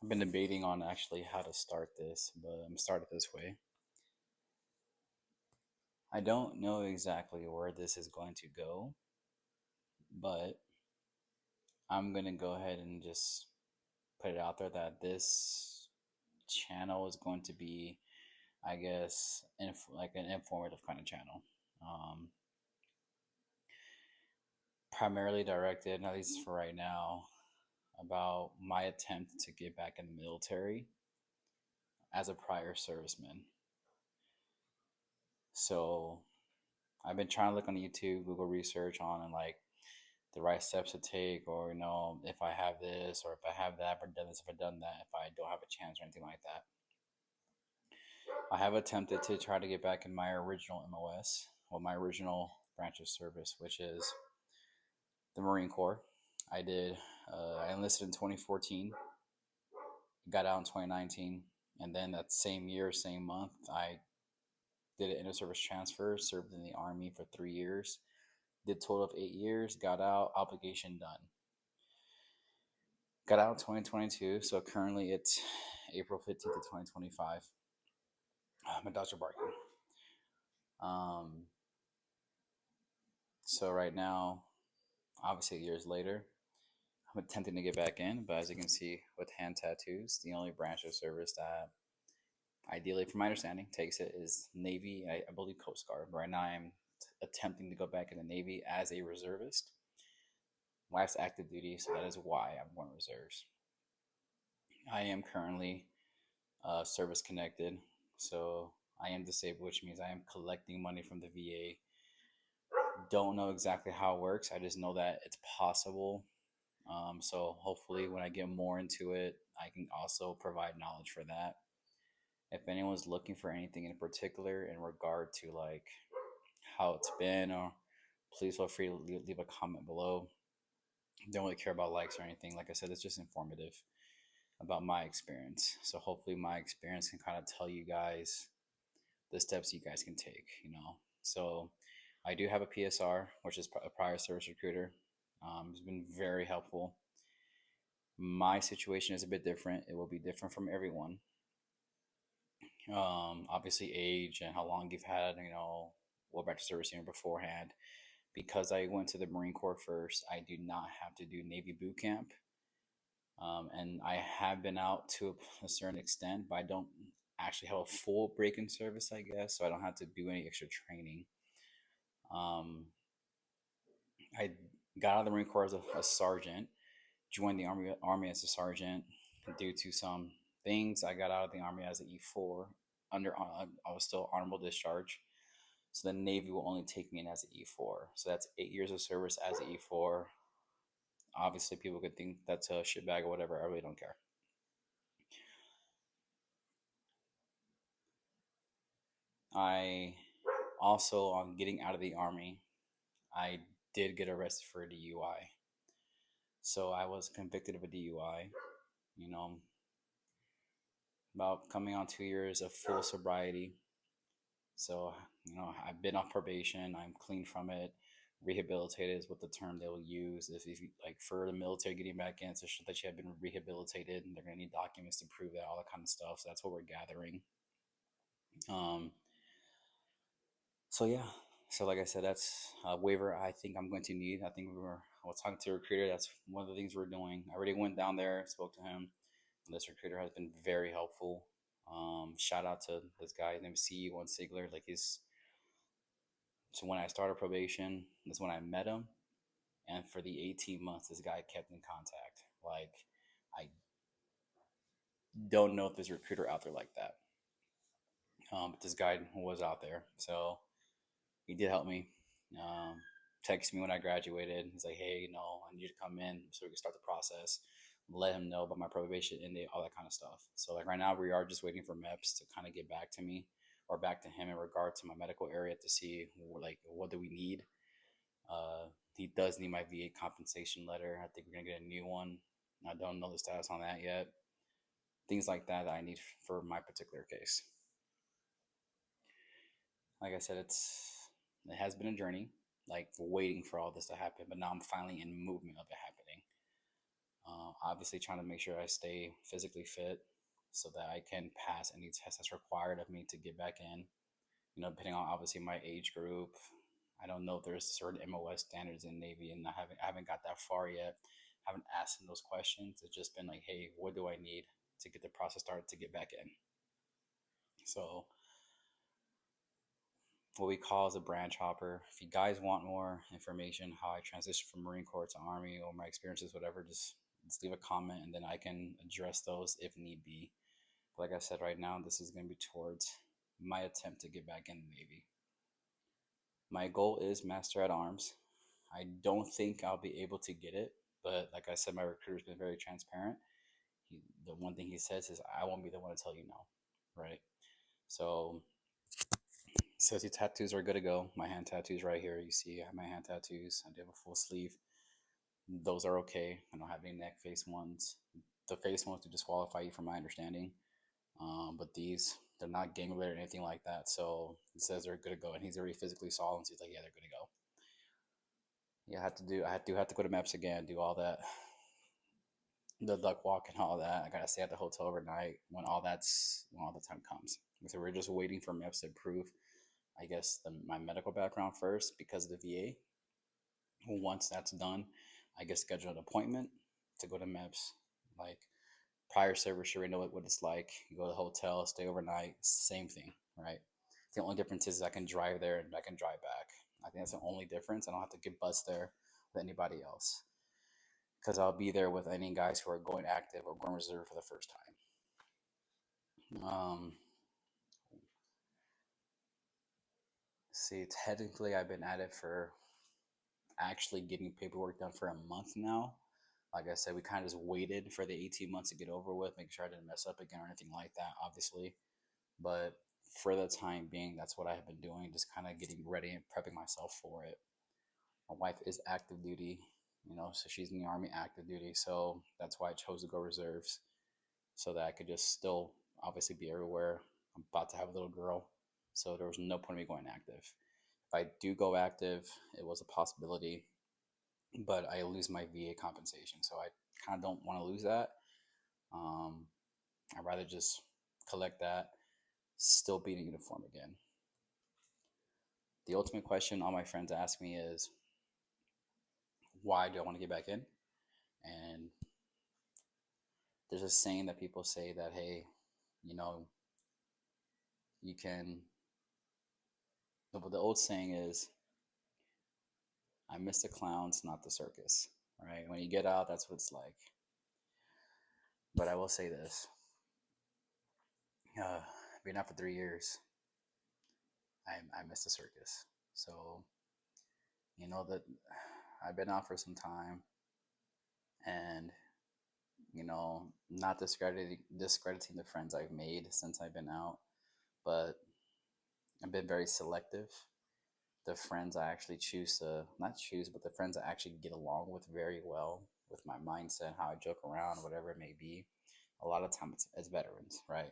I've been debating on actually how to start this, but I'm gonna start it this way. I don't know exactly where this is going to go, but I'm gonna go ahead and just put it out there that this channel is going to be, I guess, like an informative kind of channel. Um, Primarily directed, at least for right now, about my attempt to get back in the military as a prior serviceman. So I've been trying to look on YouTube, Google research on and like the right steps to take, or if I have this, or if I have that, or done this, if I've done that, if I don't have a chance or anything like that. I have attempted to try to get back in my original MOS, well, my original branch of service, which is the Marine Corps. I did. I enlisted in 2014, got out in 2019, and then that same year, same month, I did an inter-service transfer, served in the Army for 3 years, did a total of 8 years, got out, obligation done. Got out in 2022, so currently it's April 15th of 2025. My dogs are barking. Um, so right now, obviously years later, I'm attempting to get back in, but as you can see with hand tattoos, the only branch of service that ideally, from my understanding, takes it is Navy, I believe Coast Guard. Right now, I'm attempting to go back in the Navy as a reservist. Wife's active duty, so that is why I'm going reserves. I am currently service connected, so I am disabled, which means I am collecting money from the VA. Don't know exactly how it works. I just know that it's possible. So hopefully, when I get more into it, I can also provide knowledge for that. If anyone's looking for anything in particular in regard to like how it's been, or please feel free to leave a comment below. Don't really care about likes or anything. Like I said, it's just informative about my experience. So hopefully, my experience can kind of tell you guys the steps you guys can take. So I do have a PSR, which is a prior service recruiter. It's been very helpful. My situation is a bit different. It will be different from everyone. Obviously, age and how long you've had, what branch of service you're in beforehand. Because I went to the Marine Corps first, I do not have to do Navy boot camp. And I have been out to a certain extent, but I don't actually have a full break in service, I guess, so I don't have to do any extra training. Um, I got out of the Marine Corps as a sergeant, joined the Army as a sergeant due to some things. I got out of the Army as an E4. I was still honorable discharge. So the Navy will only take me in as an E4. So that's 8 years of service as an E4. Obviously, people could think that's a shitbag or whatever. I really don't care. I also, on getting out of the Army, I did get arrested for a DUI. So I was convicted of a DUI, you know, about coming on 2 years of full sobriety. So, I've been on probation. I'm clean from it. Rehabilitated is what the term they'll use. If you, like, for the military getting back in, to show that you have been rehabilitated, and they're going to need documents to prove that, all that kind of stuff. So that's what we're gathering. Um, so yeah. So like I said, that's a waiver I think I'm going to need. I was talking to a recruiter. That's one of the things we're doing. I already went down there, spoke to him. This recruiter has been very helpful. Shout out to this guy named C1 Sigler. So when I started probation, that's when I met him. And for the 18 months, this guy kept in contact. Like, I don't know if there's a recruiter out there like that. But this guy was out there. So he did help me. Text me when I graduated. He's like, hey, I need you to come in so we can start the process. Let him know about my probation end date, all that kind of stuff. So like right now, we are just waiting for MEPS to kind of get back to me or back to him in regard to my medical area to see like what do we need. He does need my VA compensation letter. I think we're gonna get a new one. I don't know the status on that yet. Things like that I need for my particular case. Like I said, it has been a journey, like waiting for all this to happen, but now I'm finally in movement of it happening. obviously trying to make sure I stay physically fit so that I can pass any test that's required of me to get back in. Depending on obviously my age group. I don't know if there's certain MOS standards in Navy, and I haven't got that far yet. I haven't asked them those questions. It's just been like, hey, what do I need to get the process started to get back in? So what we call as a branch hopper. If you guys want more information, how I transitioned from Marine Corps to Army or my experiences, whatever, just leave a comment and then I can address those if need be. But like I said, right now, this is going to be towards my attempt to get back in the Navy. My goal is Master at Arms. I don't think I'll be able to get it, but like I said, my recruiter's been very transparent. The one thing he says is, I won't be the one to tell you no, right? So, says your tattoos are good to go. My hand tattoos right here. You see, I have my hand tattoos. I do have a full sleeve. Those are okay. I don't have any neck face ones. The face ones to disqualify you from my understanding. But these, they're not gang related or anything like that. So he says they're good to go, and he's already physically saw them. So he's like, yeah, they're good to go. Yeah, I have to go to MEPS again, do all that, the duck walk and all that. I gotta stay at the hotel overnight when all the time comes. So we're just waiting for MEPS to approve, I guess, my medical background first because of the VA. Once that's done, I get scheduled an appointment to go to MEPS. Like prior service, you already know what it's like. You go to the hotel, stay overnight, same thing, right? The only difference is I can drive there and I can drive back. I think that's the only difference. I don't have to get bus there with anybody else because I'll be there with any guys who are going active or going reserve for the first time. See, technically, I've been at it for actually getting paperwork done for a month now. Like I said, we kind of just waited for the 18 months to get over with, making sure I didn't mess up again or anything like that, obviously. But for the time being, that's what I have been doing, just kind of getting ready and prepping myself for it. My wife is active duty, so she's in the Army active duty. So that's why I chose to go reserves so that I could just still obviously be everywhere. I'm about to have a little girl, so there was no point in me going active. If I do go active, it was a possibility, but I lose my VA compensation. So I kind of don't want to lose that. I'd rather just collect that, still be in uniform again. The ultimate question all my friends ask me is, why do I want to get back in? And there's a saying that people say that, hey, you can, but the old saying is, I miss the clowns, not the circus, right? When you get out, that's what it's like. But I will say this, being out for 3 years, I miss the circus. So, that I've been out for some time and, not discrediting the friends I've made since I've been out, but I've been very selective. The friends I actually choose to, not choose, but the friends I actually get along with very well with my mindset, how I joke around, whatever it may be. A lot of times it's veterans, right?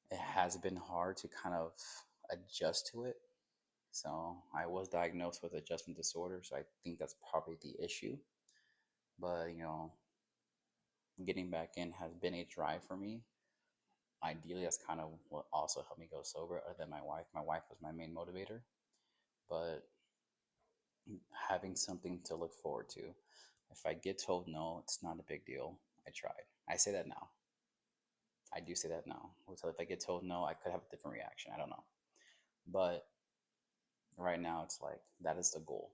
It has been hard to kind of adjust to it. So I was diagnosed with adjustment disorder, so I think that's probably the issue. But getting back in has been a drive for me. Ideally, that's kind of what also helped me go sober, other than my wife. My wife was my main motivator, but having something to look forward to. If I get told no, it's not a big deal. I tried. I say that now. I do say that now. So if I get told no, I could have a different reaction. I don't know. But right now, it's like that is the goal.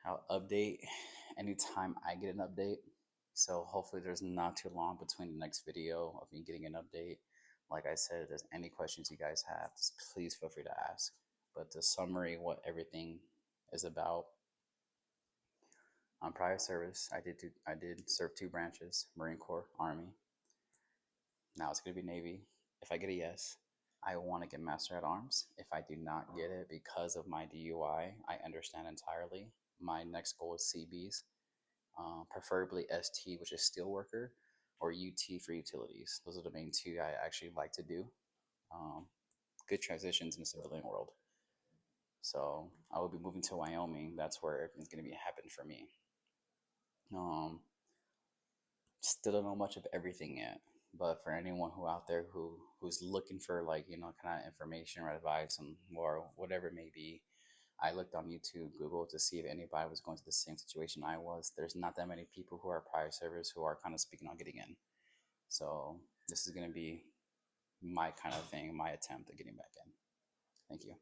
I'll update anytime I get an update. So hopefully there's not too long between the next video of me getting an update. Like I said, if there's any questions you guys have, just please feel free to ask. But the summary, what everything is about. On prior service, I did serve 2 branches: Marine Corps, Army. Now it's gonna be Navy. If I get a yes, I want to get Master at Arms. If I do not get it because of my DUI, I understand entirely. My next goal is CBs, preferably ST, which is Steelworker, or UT for utilities. Those are the main 2 I actually like to do. Good transitions in the civilian world. So I will be moving to Wyoming. That's where everything's gonna be happen for me. Um, Still don't know much of everything yet, but for anyone who out there who's looking for, like, kind of information or advice and or whatever it may be, I looked on YouTube, Google, to see if anybody was going through the same situation I was. There's not that many people who are prior service who are kind of speaking on getting in. So this is going to be my kind of thing, my attempt at getting back in. Thank you.